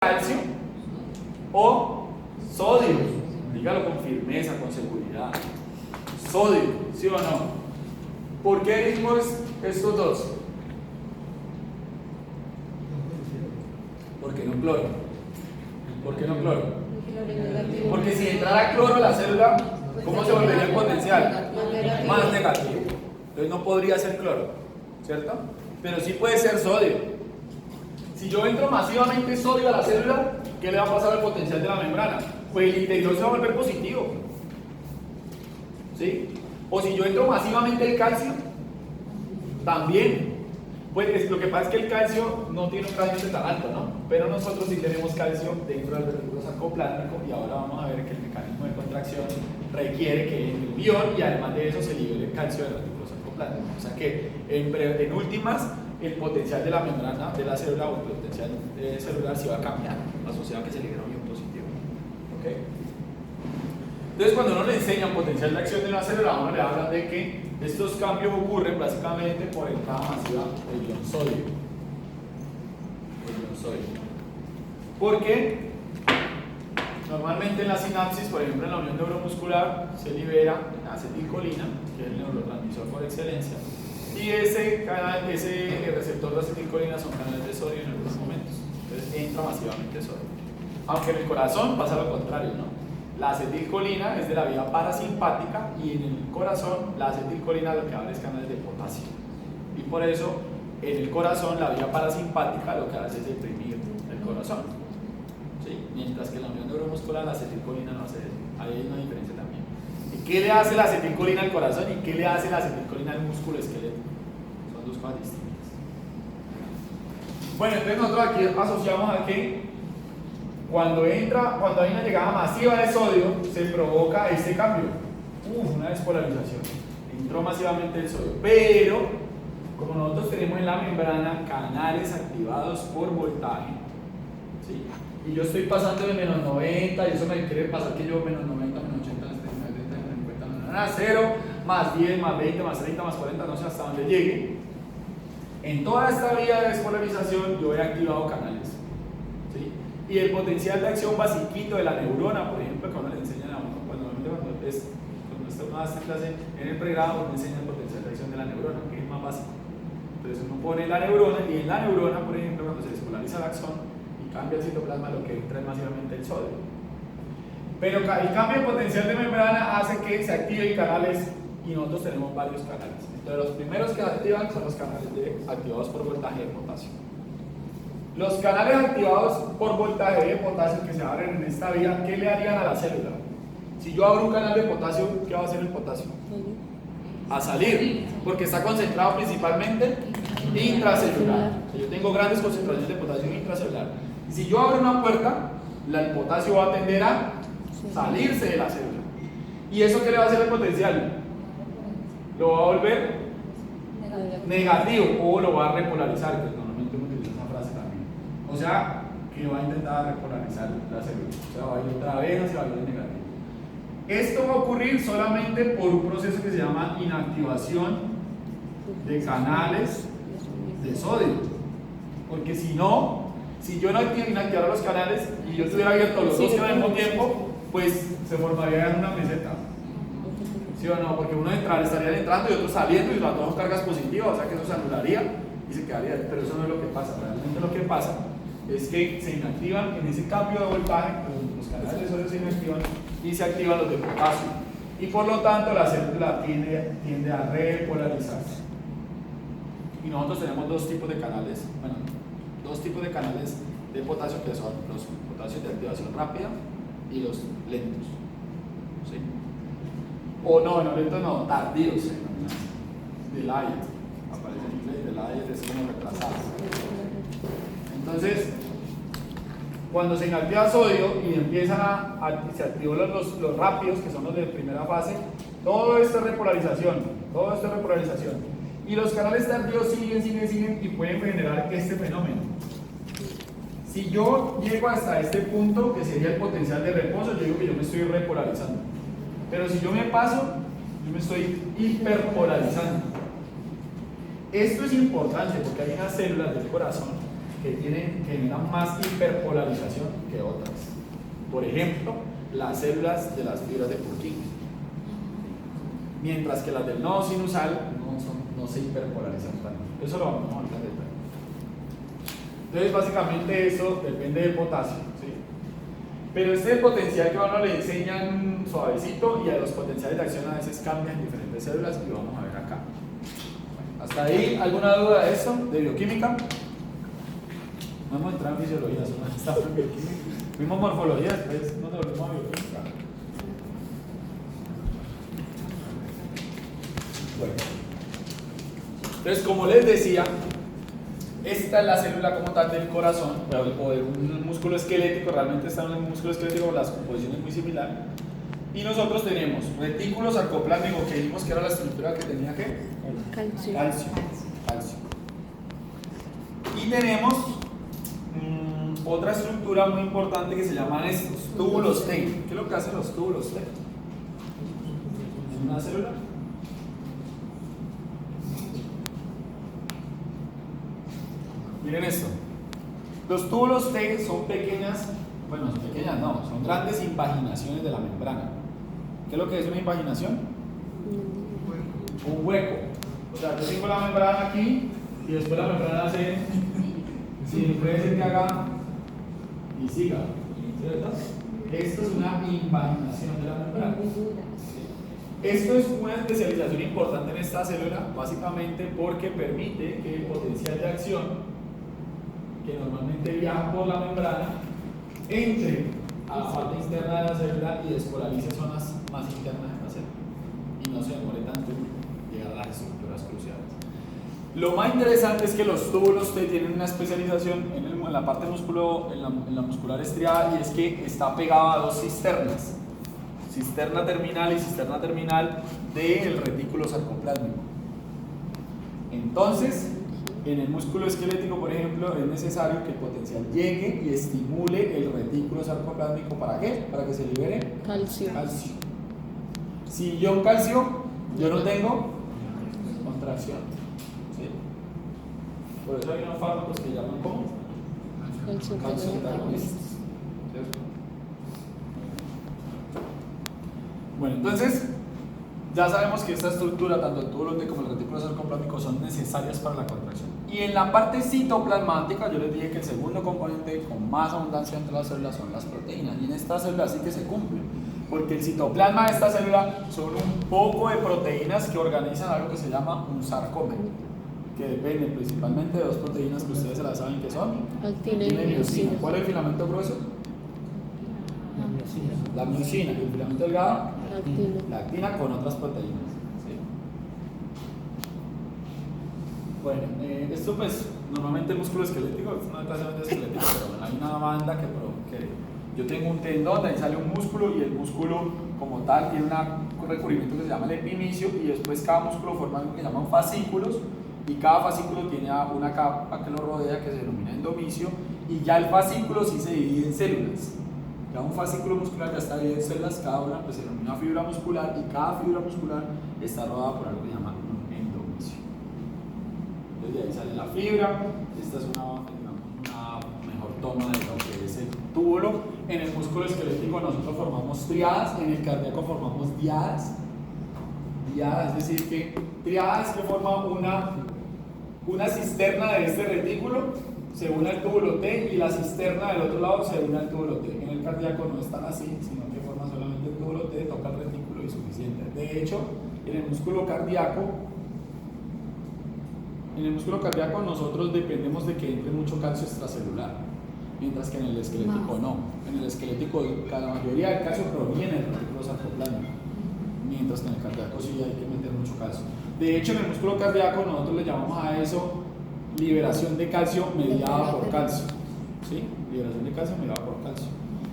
calcio o sodio. Dígalo con firmeza, con seguridad. Sodio, ¿sí o no? ¿Por qué elegimos estos dos? ¿Por qué no cloro? ¿Por qué no cloro? Porque si entrara cloro a la célula, ¿cómo se volvería el potencial? Más negativo. Entonces no podría ser cloro, ¿cierto? Pero sí puede ser sodio. Si yo entro masivamente sodio a la célula, ¿qué le va a pasar al potencial de la membrana? Pues el interior se va a volver positivo, ¿sí? O si yo entro masivamente el calcio, también. Pues lo que pasa es que el calcio no tiene un gradiente tan alto, ¿no? Pero nosotros sí tenemos calcio dentro del retículo sarcoplástico y ahora vamos a ver que el mecanismo de contracción requiere que entre un ion y además de eso se libere el calcio del retículo sarcoplástico. O sea que en últimas el potencial de la membrana de la célula o el potencial celular se va a cambiar asociado a que se libera un ion positivo. ¿Okay? Entonces cuando uno le enseña potencial de acción de la célula, uno le habla de que estos cambios ocurren básicamente por entrada masiva del ion sodio. Porque normalmente en la sinapsis, por ejemplo en la unión neuromuscular, se libera acetilcolina, que es el neurotransmisor por excelencia, y ese receptor de acetilcolina son canales de sodio en algunos momentos. Entonces entra masivamente sodio. Aunque en el corazón pasa lo contrario, ¿no? La acetilcolina es de la vía parasimpática y en el corazón la acetilcolina lo que abre es canales de potasio. Y por eso en el corazón la vía parasimpática lo que hace es deprimir el corazón. ¿Sí? Mientras que en la unión neuromuscular la acetilcolina no hace eso. Ahí hay una diferencia también. ¿Y qué le hace la acetilcolina al corazón y qué le hace la acetilcolina al músculo esquelético? Son dos cosas distintas. Bueno, entonces nosotros aquí asociamos a que cuando hay una llegada masiva de sodio, se provoca este cambio. Una despolarización. Entró masivamente el sodio. Pero, como nosotros tenemos en la membrana canales activados por voltaje, ¿sí? Y yo estoy pasando de menos 90, y eso me quiere pasar que yo menos 90, menos 80, menos 70, menos 50, menos 0, más 10, más 20, más 30, más 40, no sé hasta dónde llegue. En toda esta vía de despolarización yo he activado canales. Y el potencial de acción basiquito de la neurona, por ejemplo, que uno le enseñan a uno, cuando está uno hace clase en el pregrado, uno enseña el potencial de acción de la neurona, que es más básico. Entonces uno pone la neurona, y en la neurona, por ejemplo, cuando se despolariza el axón y cambia el citoplasma, lo que entra es masivamente el sodio. Pero el cambio de potencial de membrana hace que se activen canales, y nosotros tenemos varios canales. Entonces los primeros que activan son los canales activados por voltaje de potasio. Los canales activados por voltaje de potasio que se abren en esta vía, ¿qué le harían a la célula? Si yo abro un canal de potasio, ¿qué va a hacer el potasio? A salir, porque está concentrado principalmente intracelular. Yo tengo grandes concentraciones de potasio intracelular. Y si yo abro una puerta, el potasio va a tender a salirse de la célula. ¿Y eso qué le va a hacer al potencial? Lo va a volver negativo o lo va a repolarizar, que normalmente uno utiliza esa frase también. O sea, que va a intentar repolarizar la célula. O sea, va a ir otra vez hacia valores negativos. Esto va a ocurrir solamente por un proceso que se llama inactivación de canales de sodio. Porque si no, si yo no inactivara los canales y yo estuviera abierto los dos al mismo tiempo, pues se formaría una meseta. ¿Sí o no? Porque uno estaría entrando y otro saliendo y las dos cargas positivas, o sea que eso se anularía y se quedaría. Pero eso no es lo que pasa. Realmente lo que pasa es que se inactivan en ese cambio de voltaje, los canales de sodio se inactivan y se activan los de potasio. Y por lo tanto la célula tiende a repolarizarse. Y nosotros tenemos dos tipos de canales, de potasio, que son los potasios de activación rápida y los lentos. ¿Sí? O no, lentos no, tardíos, delayed. Aparece en inglés, delayed es como retrasado. Entonces, cuando se inactiva sodio y se activan los rápidos, que son los de primera fase, todo esto es repolarización. Y los canales tardíos siguen y pueden generar este fenómeno. Si yo llego hasta este punto, que sería el potencial de reposo, yo digo que yo me estoy repolarizando. Pero si yo me paso, yo me estoy hiperpolarizando. Esto es importante porque hay unas células del corazón que generan más hiperpolarización que otras. Por ejemplo, las células de las fibras de Purkinje. Mientras que las del nodo sinusal no se hiperpolarizan tanto. Eso lo vamos a hablar en detalle. Entonces, básicamente eso depende del potasio, ¿sí? Pero este es el potencial que a uno le enseñan suavecito, y a los potenciales de acción a veces cambian en diferentes células, y vamos a ver acá. ¿Hasta ahí alguna duda de eso? ¿De bioquímica? No hemos entrado en fisiología, solo estamos en bioquímica. Fuimos morfología, después nos volvemos a bioquímica. Bueno. Entonces, como les decía, esta es la célula como tal del corazón, o de un músculo esquelético. Realmente está en un músculo esquelético, la composición es muy similar. Y nosotros tenemos retículo sarcoplásmico, que dijimos que era la estructura que tenía ¿qué? Calcio. Y tenemos otra estructura muy importante que se llaman estos túbulos T. ¿Qué es lo que hacen los túbulos T? ¿Es una célula? Miren esto. Los túbulos T son pequeñas, bueno, son pequeñas no, son grandes invaginaciones de la membrana. ¿Qué es lo que es una invaginación? Un hueco. O sea, yo tengo la membrana aquí y después la membrana hace, si puede ser que haga y siga, ¿cierto? Esto es una invaginación de la membrana. Esto es una especialización importante en esta célula, básicamente porque permite que el potencial de acción, que normalmente viaja por la membrana, entre a la parte interna de la célula y despolarice zonas más internas de la célula, y no se demore tanto en llegar a las estructuras cruciales. Lo más interesante es que los túbulos T tienen una especialización en la parte en la muscular estriada, y es que está pegado a dos cisternas, cisterna terminal y cisterna terminal del retículo sarcoplásmico. Entonces, en el músculo esquelético, por ejemplo, es necesario que el potencial llegue y estimule el retículo sarcoplásmico. ¿Para qué? Para que se libere calcio. Si yo calcio, yo no tengo contracción. ¿Sí? Por eso hay unos fármacos que llaman como calcioantagonistas. Bueno, entonces ya sabemos que esta estructura, tanto el túbulo T como el retículo sarcoplásmico, son necesarias para la contracción. Y en la parte citoplasmática, yo les dije que el segundo componente con más abundancia entre las células son las proteínas. Y en esta célula sí que se cumple, porque el citoplasma de esta célula son un poco de proteínas que organizan algo que se llama un sarcómero, que depende principalmente de dos proteínas que ustedes se las saben que son actina y miosina. ¿Cuál es el filamento grueso? La miosina. ¿Y el filamento delgado? La actina con otras proteínas. ¿Sí? Bueno, esto pues normalmente el músculo esquelético es una clase de esquelético, pero hay una banda que yo tengo un tendón, de ahí sale un músculo, y el músculo como tal tiene un recubrimiento que se llama el epimicio, y después cada músculo forma algo que llaman fascículos, y cada fascículo tiene una capa que lo rodea que se denomina endomisio, y ya el fascículo sí se divide en células. Ya un fascículo muscular ya está dividido en células, cada una pues se denomina fibra muscular, y cada fibra muscular está rodada por algo que se llama un endomisio. Entonces de ahí sale la fibra. Esta es una mejor toma de lo que es el túbulo. En el músculo esquelético nosotros formamos triadas, en el cardíaco formamos diadas. Es decir, que triadas que forma una cisterna de este retículo se une al túbulo T, y la cisterna del otro lado se une al túbulo T. En el cardíaco no es tan así, sino que forma solamente el túbulo T, toca el retículo y suficiente. De hecho, en el músculo cardíaco nosotros dependemos de que entre mucho calcio extracelular, mientras que en el esquelético no. En el esquelético la mayoría del calcio proviene del retículo sarcoplásmico, mientras que en el cardíaco sí hay que meter mucho calcio. De hecho, en el músculo cardíaco nosotros le llamamos a eso liberación de calcio mediada por calcio. ¿Sí? Liberación de calcio mediada por calcio.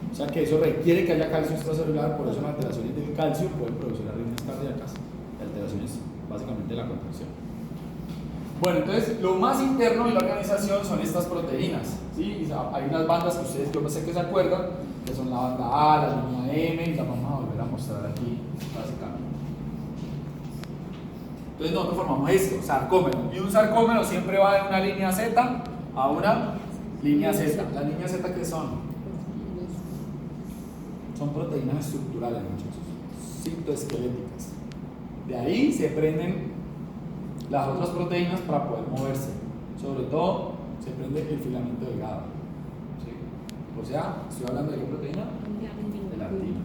O sea que eso requiere que haya calcio extracelular, por eso las alteraciones del calcio pueden producir arritmias cardíacas, alteraciones básicamente de la contracción. Bueno, entonces lo más interno de la organización son estas proteínas. ¿Sí? Y hay unas bandas que ustedes, yo no sé que se acuerdan, que son la banda A, la línea M, y la vamos a volver a mostrar aquí básicamente. Entonces nosotros formamos esto, sarcómero, y un sarcómero siempre va de una línea Z a una Línea Z. ¿Las líneas Z qué son? Son proteínas estructurales, muchachos, citoesqueléticas. De ahí se prenden las otras proteínas para poder moverse. Sobre todo se prende el filamento delgado. ¿Sí? O sea, estoy hablando de qué proteína? De la actina.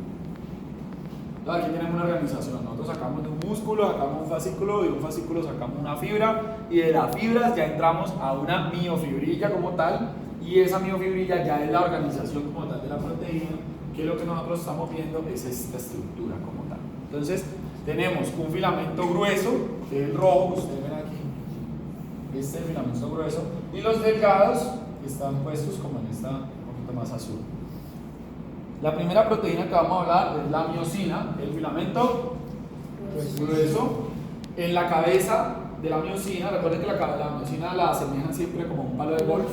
Entonces aquí tenemos una organización. Nosotros sacamos de un músculo, sacamos un fascículo, de un fascículo sacamos una fibra, y de las fibras ya entramos a una miofibrilla como tal, y esa miofibrilla ya es la organización como tal de la proteína, que lo que nosotros estamos viendo es esta estructura como tal. Entonces tenemos un filamento grueso, que es el rojo, que ustedes ven aquí, este filamento grueso, y los delgados que están puestos como en esta, un poquito más azul. La primera proteína que vamos a hablar es la miosina, el filamento grueso. En la cabeza de la miosina, recuerden que la miosina la asemejan siempre como un palo de golf.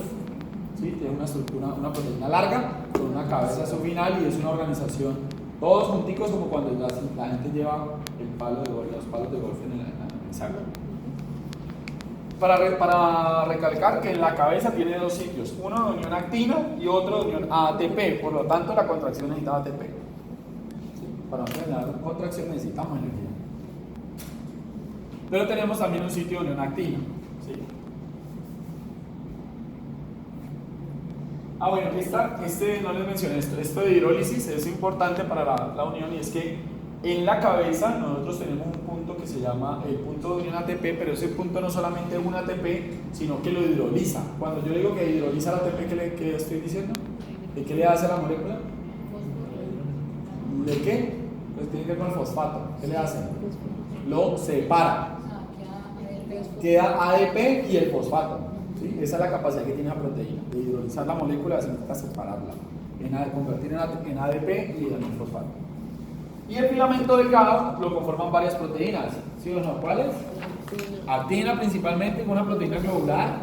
¿Sí? Tiene una estructura, una proteína larga con una cabeza a su final, y es una organización, todos junticos, como cuando la gente lleva el palo de golf, los palos de golf en el saco. Para recalcar que en la cabeza tiene dos sitios, uno de unión actina y otro de unión ATP, por lo tanto la contracción necesita ATP. ¿Sí? Para generar contracción necesitamos energía. Pero tenemos también un sitio de unión actina. ¿Sí? Bueno, no les mencioné esto de hidrólisis es importante para la unión, y es que en la cabeza nosotros tenemos un punto que se llama el punto de unión ATP, pero ese punto no solamente es un ATP, sino que lo hidroliza. Cuando yo digo que hidroliza el ATP, ¿qué estoy diciendo? ¿De qué le hace a la molécula? ¿De qué? Pues tiene que ver con el fosfato. ¿Qué le hace? Lo separa. Queda ADP y el fosfato. ¿Sí? Esa es la capacidad que tiene la proteína, de hidrolizar la molécula, significa separarla, convertir en ADP y en el fosfato. Y el filamento delgado lo conforman varias proteínas, ¿sí o no? ¿Cuáles? Actina principalmente, con una proteína globular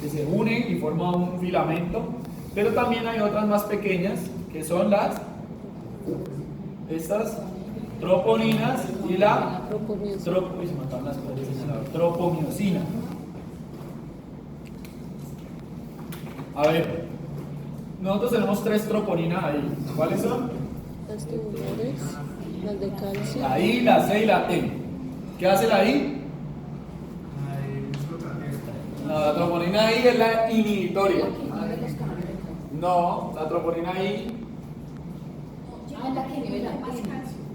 que se une y forma un filamento, pero también hay otras más pequeñas que son estas troponinas y la tropomiosina. A ver, nosotros tenemos 3 troponinas ahí. ¿Cuáles son? Las tubulares, las de calcio. La I, la C y la T. ¿Qué hace la I? No, la troponina I es la inhibitoria. No, la troponina I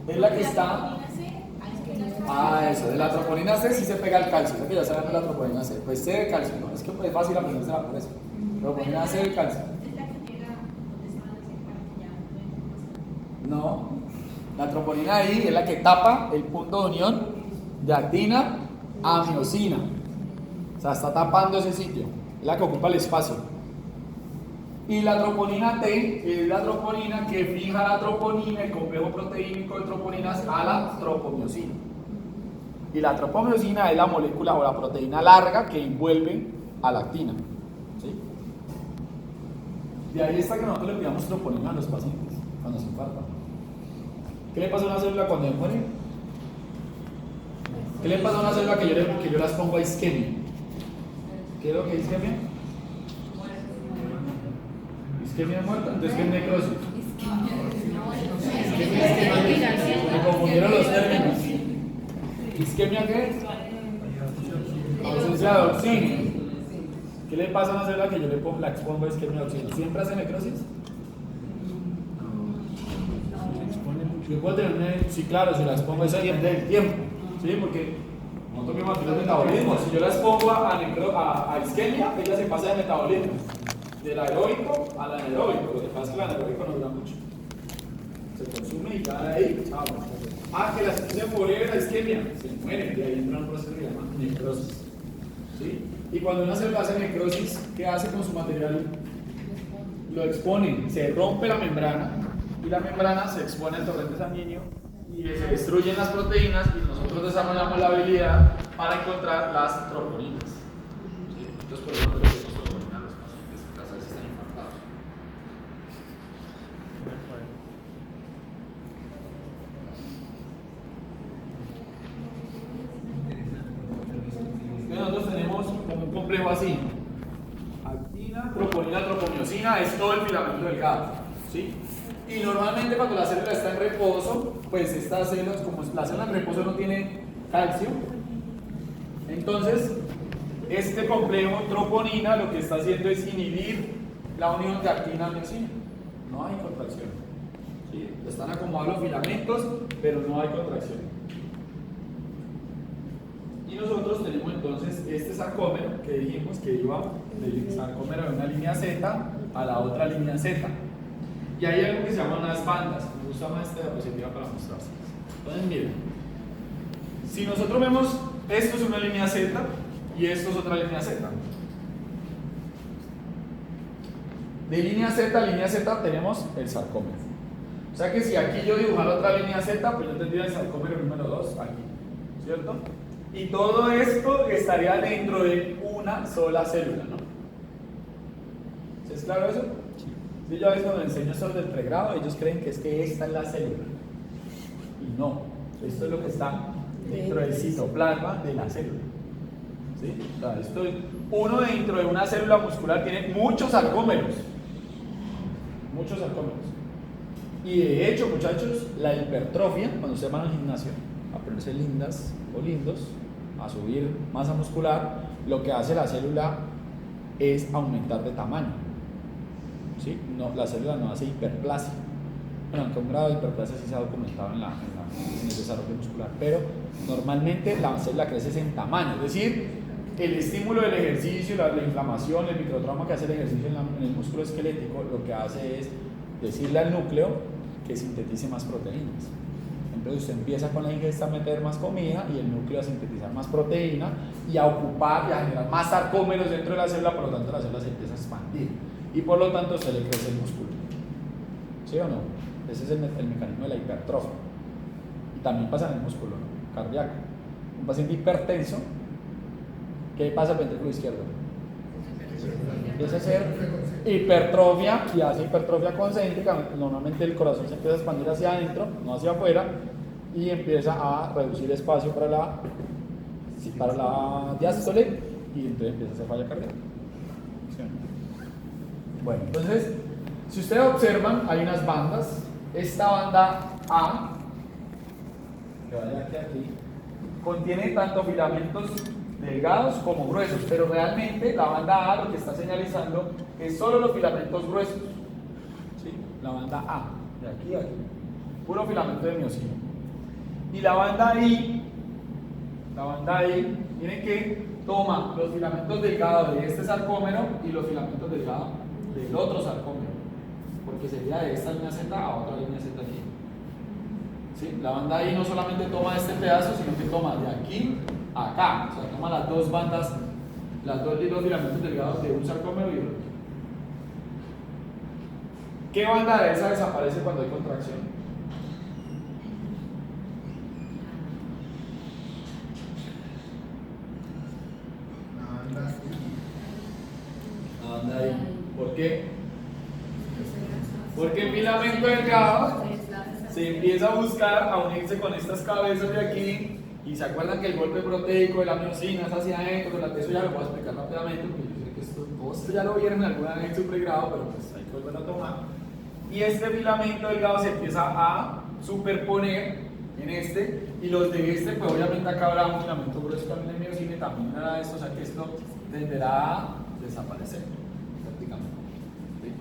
es la que está. Eso, de la troponina C sí se pega el calcio. Es que ya saben de la troponina C. Pues C de calcio, no, es que es fácil aprendérsela por eso. Troponina C de calcio. No, la troponina I es la que tapa el punto de unión de actina a miosina. O sea, está tapando ese sitio, es la que ocupa el espacio. Y la troponina T es la troponina que fija la troponina, el complejo proteínico de troponinas, a la tropomiosina. Y la tropomiosina es la molécula o la proteína larga que envuelve a la actina. ¿Sí? De ahí está que nosotros le pidamos troponina a los pacientes cuando se infartan. ¿Qué le pasa a una célula cuando muere? ¿Qué le pasa a una célula que yo las pongo a isquemia? ¿Qué es lo que es isquemia? Isquemia muerta, entonces ¿qué es necrosis? Me confundieron los términos. ¿Isquemia qué es? Ausencia de oxígeno. ¿Qué le pasa a una célula que yo la expongo a isquemia de oxígeno? ¿Siempre hace necrosis? Yo puedo tener sí, claro, si las pongo, eso depende del tiempo, ¿sí? Porque nosotros mismos aquí los metabolismos, si yo las pongo a isquemia, ella se pasa de metabolismo, del aeróbico al anaeróbico. Lo que pasa es que el anaeróbico no dura mucho, se consume y ya de ahí, chao. Que la sustancia pobre la isquemia, se muere, y ahí entra un proceso que se llama necrosis, ¿sí? Y cuando una célula hace necrosis, ¿qué hace con su material? Lo expone, se rompe la membrana, y la membrana se expone al torrente sanguíneo y se destruyen las proteínas, y nosotros desarrollamos la habilidad para encontrar las troponinas. ¿Sí? Entonces, por eso tenemos troponina a los pacientes que a veces están infartados. Nosotros tenemos como un complejo así: actina, troponina, troponina. miosina es todo el filamento delgado, ¿sí? Y normalmente cuando la célula está en reposo, pues estas células, como la célula en reposo no tiene calcio, entonces este complejo troponina lo que está haciendo es inhibir la unión de actina a miosina. No hay contracción, ¿sí? Están acomodados los filamentos, pero no hay contracción. Y nosotros tenemos entonces este sarcómero que dijimos que iba del sarcómero de una línea Z a la otra línea Z. Y hay algo que se llama unas bandas. Me gusta más esta diapositiva para mostrarse. Entonces, miren, si nosotros vemos, esto es una línea Z y esto es otra línea Z. De línea Z a línea Z tenemos el sarcómero. O sea que si aquí yo dibujara otra línea Z, pues yo tendría el sarcómero número 2 aquí, ¿cierto? Y todo esto estaría dentro de una sola célula, ¿no? ¿Sí es claro eso? Sí, yo a veces cuando enseño esto del pregrado, ellos creen que es que esta es la célula. Y no, esto es lo que está dentro del citoplasma de la célula. ¿Sí? O sea, uno dentro de una célula muscular tiene muchos sarcómeros. Muchos sarcómeros. Y de hecho, muchachos, la hipertrofia, cuando ustedes van al gimnasio a ponerse lindas o lindos, a subir masa muscular, lo que hace la célula es aumentar de tamaño. ¿Sí? No, la célula no hace hiperplasia. Bueno, aunque un grado de hiperplasia sí se ha documentado en el desarrollo muscular, pero normalmente la célula crece en tamaño, es decir, el estímulo del ejercicio, la inflamación, el microtrauma que hace el ejercicio en el músculo esquelético, lo que hace es decirle al núcleo que sintetice más proteínas. Entonces usted empieza con la ingesta a meter más comida y el núcleo a sintetizar más proteína y a ocupar y a generar más sarcómeros dentro de la célula, por lo tanto la célula se empieza a expandir y por lo tanto se le crece el músculo. ¿Sí o no? Ese es el mecanismo de la hipertrofia. Y también pasa en el músculo, ¿no? Cardíaco. Un paciente hipertenso, ¿qué pasa al ventrículo izquierdo? Empieza a hacer hipertrofia y hace hipertrofia concéntrica. Normalmente el corazón se empieza a expandir hacia adentro, no hacia afuera, y empieza a reducir espacio para la diástole y entonces empieza a hacer falla cardíaca. ¿Sí? Bueno, entonces, si ustedes observan, hay unas bandas. Esta banda A, que vaya aquí, contiene tanto filamentos delgados como gruesos, pero realmente la banda A lo que está señalizando es solo los filamentos gruesos. ¿Sí? La banda A, de aquí a aquí, puro filamento de miosina. Y la banda I, miren que toma los filamentos delgados de este sarcómero y los filamentos delgados del otro sarcómero, porque sería de esta línea Z a otra línea Z aquí. ¿Sí? La banda I no solamente toma este pedazo, sino que toma de aquí a acá, o sea, toma las dos bandas, los filamentos delgados de un sarcómero y el otro. ¿Qué banda de esa desaparece cuando hay contracción? La banda I. ¿Por qué? Porque el filamento delgado se empieza a buscar a unirse con estas cabezas de aquí. Y se acuerdan que el golpe proteico de la miosina es hacia adentro, eso ya lo voy a explicar rápidamente, porque yo sé que todo esto ya lo vieron alguna vez en su pregrado, pero pues hay que volver a tomar. Y este filamento delgado se empieza a superponer en este, y los de este, pues obviamente acá habrá un filamento grueso también de miosina y también nada de esto, o sea que esto tenderá a desaparecer prácticamente. ¿Sí?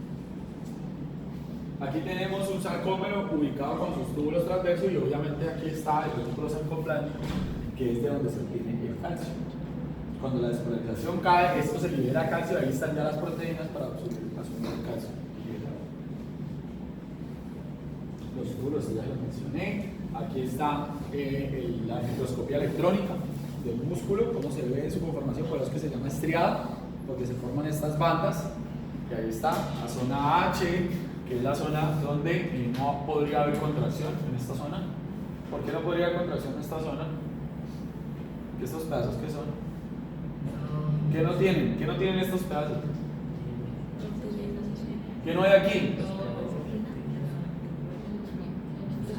Aquí tenemos un sarcómero ubicado con sus túbulos transversos y obviamente aquí está el músculo sarcoplástico, que es de donde se obtiene el calcio. Cuando la despolarización cae, esto se libera calcio, ahí están ya las proteínas para absorber el calcio. Los túbulos ya los mencioné. Aquí está la microscopía electrónica del músculo, cómo se ve en su conformación, por eso es que se llama estriada, porque se forman estas bandas, que ahí está, la zona H, que es la zona donde no podría haber contracción en esta zona. ¿Por qué no podría haber contracción en esta zona? ¿Estos pedazos qué son? ¿Qué no tienen? ¿Qué no tienen estos pedazos? ¿Qué no hay aquí?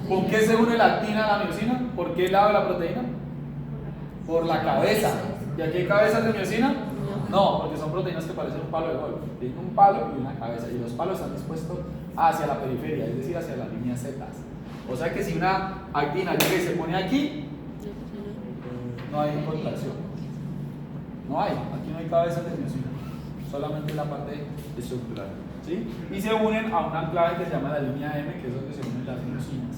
¿Con qué se une la actina a la miosina? ¿Por qué lado de la proteína? Por la cabeza. ¿Y aquí hay cabezas de miosina? No, porque son proteínas que parecen un palo de golf. Tienen un palo y una cabeza, y los palos están dispuestos hacia la periferia, es decir, hacia las líneas Z. O sea que si una actina llega y se pone aquí, no hay contracción. No hay, aquí no hay cabeza de miosina, solamente la parte estructural. ¿Sí? Y se unen a un anclaje que se llama la línea M, que es donde se unen las miosinas,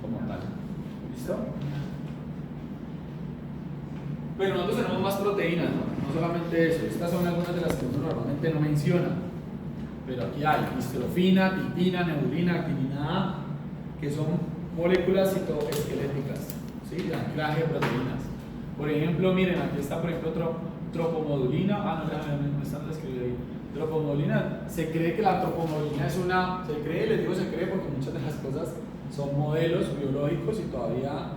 como tal. ¿Listo? Pero nosotros tenemos más proteínas, ¿no? No solamente eso. Estas son algunas de las que uno normalmente no menciona. Pero aquí hay distrofina, titina, neurina, actinina A, que son moléculas citoesqueléticas, ¿sí? De anclaje de proteínas. Por ejemplo, miren, aquí está, por ejemplo, tropomodulina. No están describiendo ahí. Tropomodulina, se cree que la tropomodulina es una. Se cree, les digo se cree porque muchas de las cosas son modelos biológicos y todavía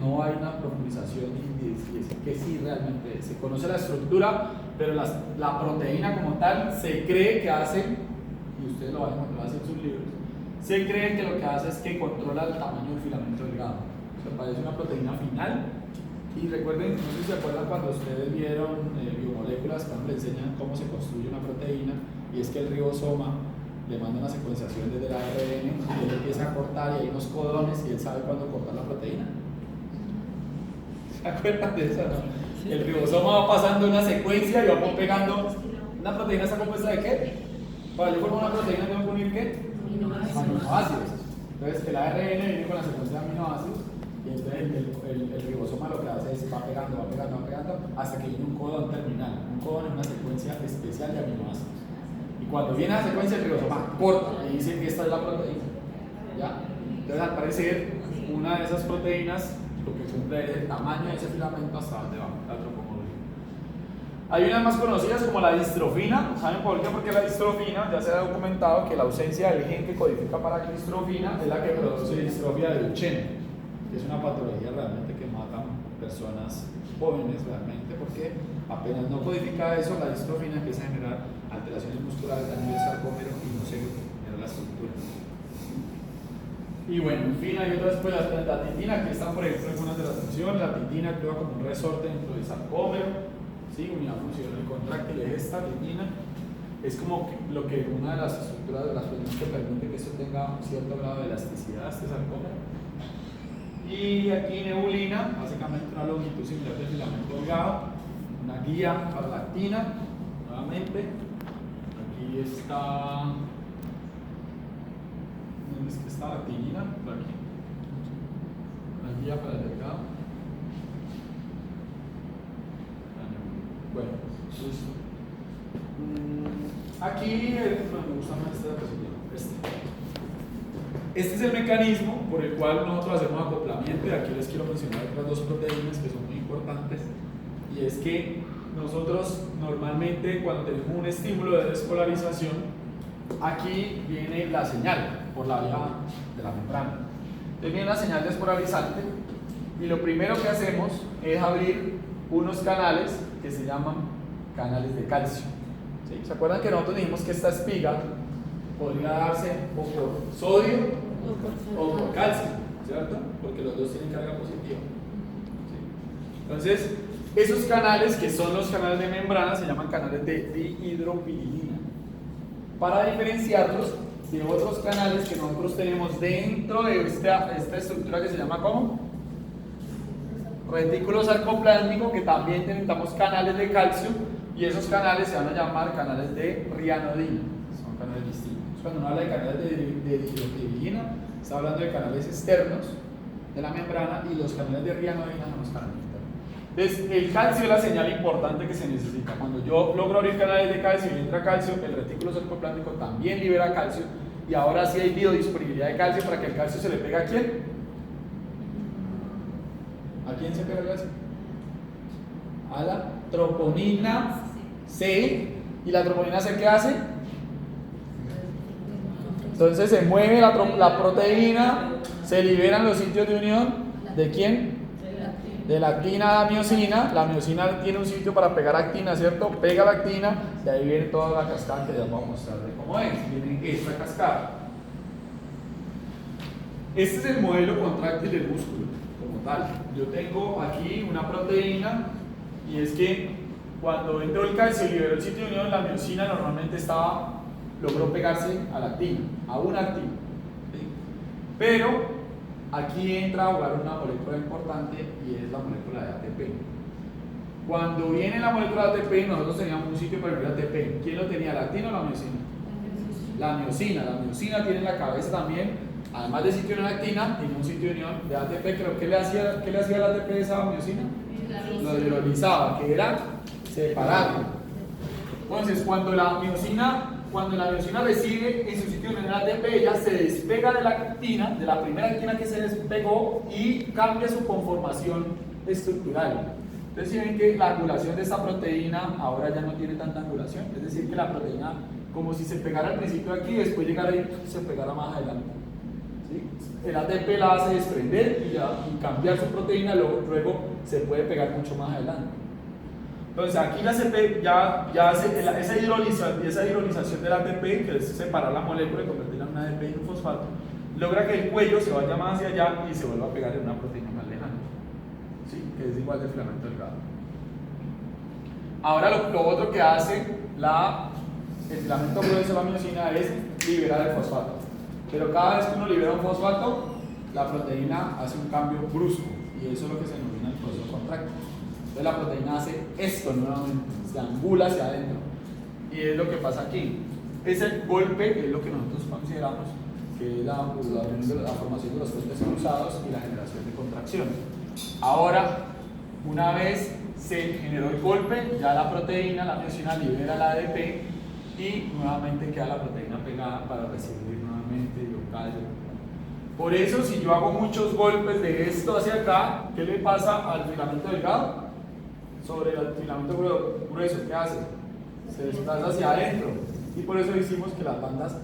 no hay una profundización y decir que sí realmente se conoce la estructura, pero la proteína como tal se cree que hace, y ustedes lo van a encontrar en sus libros, se cree que lo que hace es que controla el tamaño del filamento delgado. O sea, parece una proteína final. Y recuerden, no sé si se acuerdan cuando ustedes vieron biomoléculas, cuando le enseñan cómo se construye una proteína, y es que el ribosoma le manda una secuenciación desde el ARN y él empieza a cortar y hay unos codones y él sabe cuándo cortar la proteína. ¿Se acuerdan de eso? No? El ribosoma va pasando una secuencia y va pegando. ¿Una proteína está compuesta de qué? Para yo formar una proteína tengo que unir ¿qué? Aminoácidos. Entonces el ARN viene con la secuencia de aminoácidos y entonces el ribosoma lo que hace es va pegando hasta que viene un codón terminal. Un codón es una secuencia especial de aminoácidos. Y cuando viene la secuencia el ribosoma corta y dice que esta es la proteína. ¿Ya? Entonces al parecer una de esas proteínas lo que cumple es el tamaño de ese filamento hasta donde va la tropomodulina. Hay unas más conocidas como la distrofina. ¿Saben por qué? Porque la distrofina ya se ha documentado que la ausencia del gen que codifica para la distrofina es la que produce distrofia de Duchenne, que es una patología realmente que mata personas jóvenes realmente, porque apenas no codifica eso, la distrofina empieza a generar alteraciones musculares a nivel sarcómero y no se genera la estructura. Y bueno, en fin, hay otras, pues la titina, que están por ejemplo algunas de las funciones. La titina actúa como un resorte dentro del sarcómero, ¿sí? Unidad funcional contráctil es esta titina. Es como lo que una de las estructuras de las proteínas que permite que esto tenga un cierto grado de elasticidad, este sarcómero. Y aquí neulina, básicamente una longitud similar del filamento delgado, una guía para la actina, nuevamente. Aquí está. ¿Dónde es que está la actinina? Por aquí. La guía para el delgado. Bueno, listo. Aquí me gusta más esta diapositiva. Este es el mecanismo por el cual nosotros hacemos acoplamiento, y aquí les quiero mencionar otras dos proteínas que son muy importantes, y es que nosotros normalmente cuando tenemos un estímulo de despolarización, aquí viene la señal por la vía de la membrana. Entonces viene la señal despolarizante y lo primero que hacemos es abrir unos canales que se llaman canales de calcio. ¿Sí? ¿Se acuerdan que nosotros dijimos que esta espiga podría darse o por sodio o por calcio, ¿cierto? Porque los dos tienen carga positiva. ¿Sí? Entonces, esos canales, que son los canales de membrana, se llaman canales de dihidropiridina. Para diferenciarlos de otros canales que nosotros tenemos dentro de esta estructura que se llama ¿cómo? Retículo sarcoplásmico, que también necesitamos canales de calcio, y esos canales se van a llamar canales de rianodina. Son canales distintos. Cuando uno habla de canales de dihidropiridina, está hablando de canales externos de la membrana, y los canales de rianodina son los canales internos. Entonces, el calcio es la señal importante que se necesita. Cuando yo logro abrir canales de calcio y entra calcio, el retículo sarcoplásmico también libera calcio, y ahora sí hay biodisponibilidad de calcio para que el calcio se le pegue a quién. ¿A quién se pega el calcio? A la troponina C. ¿Y la troponina C qué hace? Entonces se mueve la proteína, se liberan los sitios de unión. ¿De quién? De la actina a la miosina. La miosina tiene un sitio para pegar actina, ¿cierto? Pega la actina y ahí viene toda la cascada que les vamos a mostrar de cómo es. Viene esta cascada. Este es el modelo contráctil del músculo como tal. Yo tengo aquí una proteína, y es que cuando entró el calcio y liberó el sitio de unión, la miosina normalmente logró pegarse a la actina, a una actina. ¿Sí? Pero aquí entra a jugar una molécula importante y es la molécula de ATP. Cuando viene la molécula de ATP, nosotros teníamos un sitio para el ATP. ¿Quién lo tenía, la actina o la miosina? La miosina. La miosina tiene en la cabeza también, además de sitio de unión actina, tiene un sitio de unión de ATP. Creo que le hacía el ATP a esa miosina. Lo hidrolizaba, que era separarlo. Entonces, cuando la miosina recibe en su sitio de unión ATP, ella se despega de la actina, de la primera actina que se despegó, y cambia su conformación estructural. Entonces, si ven que la angulación de esta proteína ahora ya no tiene tanta angulación, es decir, que la proteína, como si se pegara al principio aquí, después llegara ahí, se pegara más adelante. ¿Sí? El ATP la hace desprender y cambiar su proteína, luego se puede pegar mucho más adelante. Entonces, aquí la ATP ya hace esa hidrolización del ATP, que es separar la molécula y convertirla en un ADP y un fosfato, logra que el cuello se vaya más hacia allá y se vuelva a pegar en una proteína más lejana. ¿Sí? Que es igual del filamento delgado. Ahora lo otro que hace el filamento grueso de la miosina es liberar el fosfato. Pero cada vez que uno libera un fosfato, la proteína hace un cambio brusco y eso es lo que se denomina el proceso contráctil. Entonces la proteína hace esto nuevamente, se angula hacia adentro. Y es lo que pasa aquí. Ese golpe es lo que nosotros consideramos que es la formación de los puentes cruzados y la generación de contracción. Ahora, una vez se generó el golpe, ya la proteína, la miosina, libera el ADP y nuevamente queda la proteína pegada para recibir nuevamente local. Por eso, si yo hago muchos golpes de esto hacia acá, ¿qué le pasa al filamento delgado? Sobre el filamento grueso, ¿qué hace? Se desplaza hacia adentro. Y por eso decimos que las bandas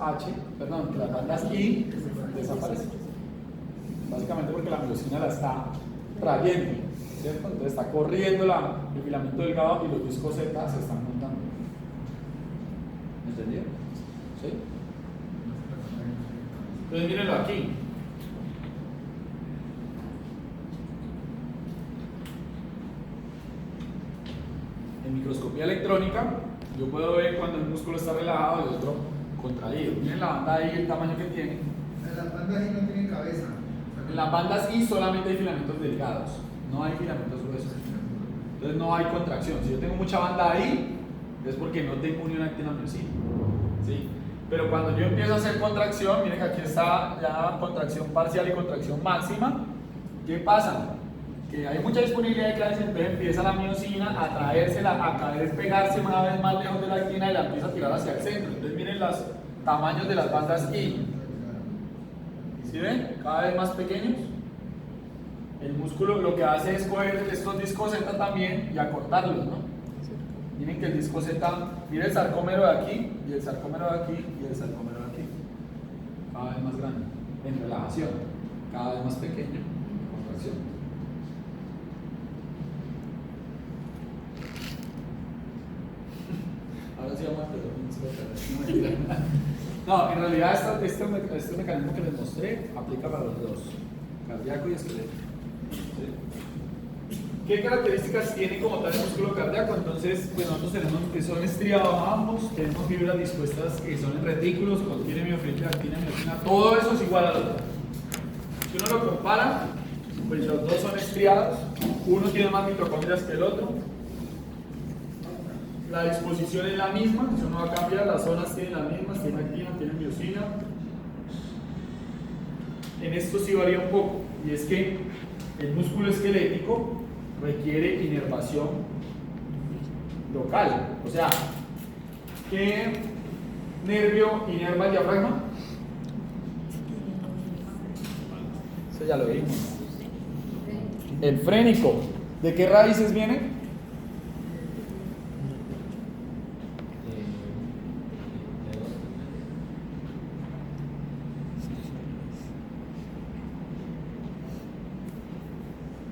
que las bandas I desaparecen. Básicamente porque la miosina la está trayendo, ¿cierto? Entonces está corriendo el filamento delgado y los discos Z se están montando. ¿Me entendieron? ¿Sí? Entonces mírenlo aquí. En microscopía electrónica, yo puedo ver cuando el músculo está relajado y el otro contraído. Miren la banda I, el tamaño que tiene. Las bandas I no tienen cabeza. En las bandas I solamente hay filamentos delgados, no hay filamentos gruesos. Entonces no hay contracción. Si yo tengo mucha banda I, es porque no tengo unión actina-miosina. ¿Sí? Pero cuando yo empiezo a hacer contracción, miren que aquí está ya contracción parcial y contracción máxima. ¿Qué pasa? Que hay mucha disponibilidad de clases, entonces empieza la miosina a traérsela, a caer, pegarse una vez más lejos de la actina y la empieza a tirar hacia el centro. Entonces miren los tamaños de las bandas I. ¿Sí ven? Cada vez más pequeños. El músculo lo que hace es coger estos discos Z también y acortarlos, ¿no? Miren que el disco Z, miren el sarcómero de aquí, y el sarcómero de aquí, y el sarcómero de aquí. Cada vez más grande, en relajación. Cada vez más pequeño, en contracción. Ahora sí vamos a empezar. No, en realidad este mecanismo que les mostré aplica para los dos, cardíaco y esquelético. ¿Sí? ¿Qué características tiene como tal el músculo cardíaco? Entonces, pues nosotros tenemos que son estriados ambos, tenemos fibras dispuestas que son en retículos, contiene miofibra, actina, miosina, todo eso es igual al otro. Si uno lo compara, pues los dos son estriados, uno tiene más mitocondrias que el otro. La disposición es la misma, eso no va a cambiar, las zonas tienen las mismas, tienen actina, tienen miosina. En esto sí varía un poco, y es que el músculo esquelético requiere inervación local. O sea, ¿qué nervio inerva el diafragma? Eso ya lo vimos. El frénico. ¿De qué raíces viene?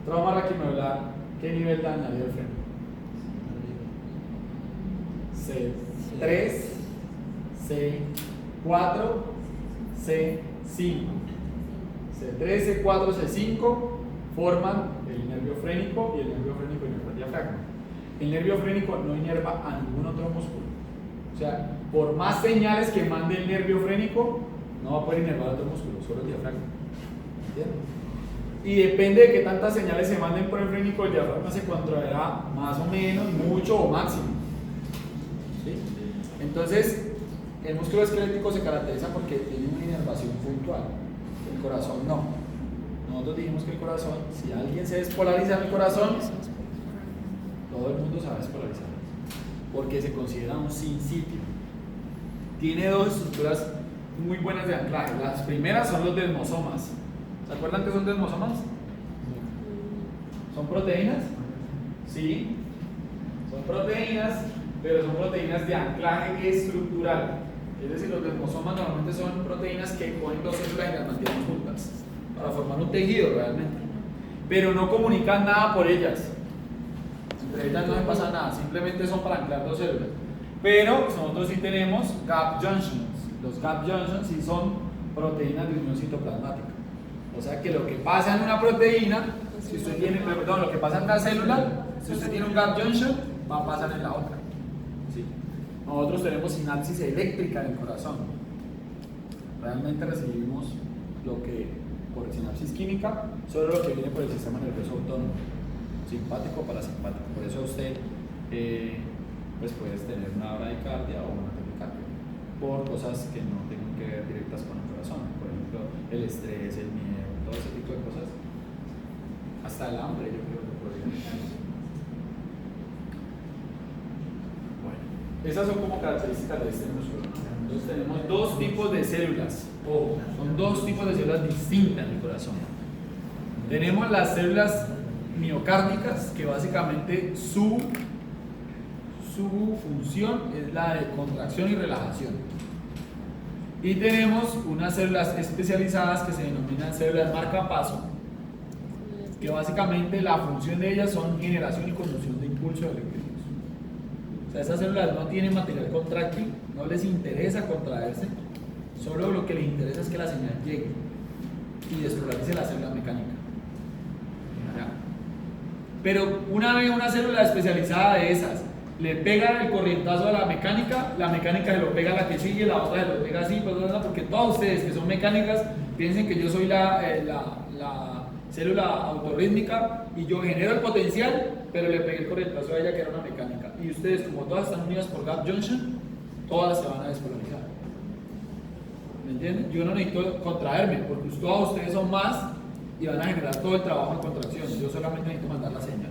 Trauma raquinoidal, ¿qué nivel dañaría el freno? C3, C4, C5. C3, C4, C5 forman el nervio frénico y el nervio frénico inerva el diafragma. el nervio frénico no inerva a ningún otro músculo. O sea, por más señales que mande el nervio frénico, no va a poder inervar otro músculo, solo el diafragma. ¿Entiendes? Y depende de qué tantas señales se manden por el frénico, el diafragma se contraerá más o menos, mucho o máximo. ¿Sí? Entonces, el músculo esquelético se caracteriza porque tiene una inervación puntual. El corazón no. Nosotros dijimos que el corazón, si alguien se despolariza en el corazón, todo el mundo se va a despolarizar, porque se considera un sin sitio. Tiene dos estructuras muy buenas de anclaje. Las primeras son los desmosomas. ¿Se acuerdan qué son desmosomas? ¿Son proteínas? Sí, son proteínas, pero son proteínas de anclaje estructural. Es decir, los desmosomas normalmente son proteínas que cogen dos células y las mantienen juntas para formar un tejido realmente, pero no comunican nada por ellas. Entre ellas no se pasa nada, simplemente son para anclar dos células. Pero nosotros sí tenemos gap junctions. Los gap junctions sí son proteínas de unión citoplasmática. O sea que lo que pasa en una proteína, si usted tiene, perdón, lo que pasa en una célula, si usted tiene un gap junction, va a pasar en la otra. ¿Sí? Nosotros tenemos sinapsis eléctrica en el corazón. Realmente recibimos lo que por sinapsis química, solo lo que viene por el sistema nervioso autónomo, simpático o parasimpático. Por eso usted pues puedes tener una bradicardia o una taquicardia por cosas que no tengan que ver directas con el corazón. Por ejemplo, el estrés, el miedo, todo ese tipo de cosas. Hasta el hambre, yo creo que podría. Bueno, esas son como características de este músculo. Entonces tenemos dos tipos de células. Son dos tipos de células distintas en el corazón. Tenemos las células miocárdicas, que básicamente su función es la de contracción y relajación. Y tenemos unas células especializadas que se denominan células marcapaso, que básicamente la función de ellas son generación y conducción de impulsos eléctricos. O sea, esas células no tienen material contráctil, no les interesa contraerse, solo lo que les interesa es que la señal llegue y despolarice la célula mecánica. ¿Ya? Pero una vez una célula especializada de esas le pega el corrientazo a la mecánica se lo pega a la que sigue, la otra se lo pega así, porque todos ustedes que son mecánicas piensen que yo soy la célula autorrítmica y yo genero el potencial, pero le pegué el corrientazo a ella que era una mecánica. Y ustedes, como todas están unidas por gap junction, todas se van a despolarizar. ¿Me entienden? Yo no necesito contraerme, porque todos ustedes son más y van a generar todo el trabajo en contracción. Yo solamente necesito mandar la señal.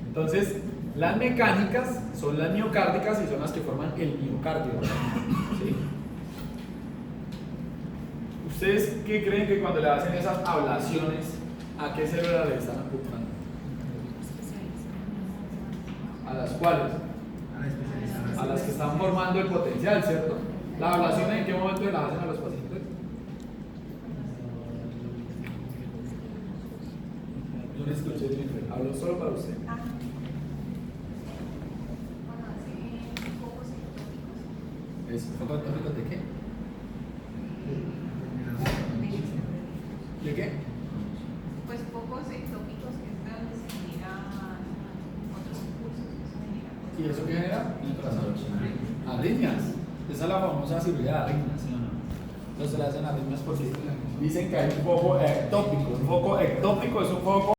Entonces, las mecánicas son las miocárdicas y son las que forman el miocardio. ¿Sí? ¿Ustedes qué creen que cuando le hacen esas ablaciones, a qué célula le están apuntando? ¿A las cuales? A las que están formando el potencial, ¿cierto? ¿La ablación en qué momento la hacen a los pacientes? Yo no escuché, Jennifer. Hablo solo para usted. ¿Es foco ectópico de qué? ¿De qué? Pues focos ectópicos que es donde se generan otros impulsos que se generan. ¿Y eso qué genera? En el corazón. Arritmias. Esa es la famosa cirugía de arritmias, ¿sí o no? Entonces se le hacen arritmias porque dicen que hay un foco ectópico. Un foco ectópico es un foco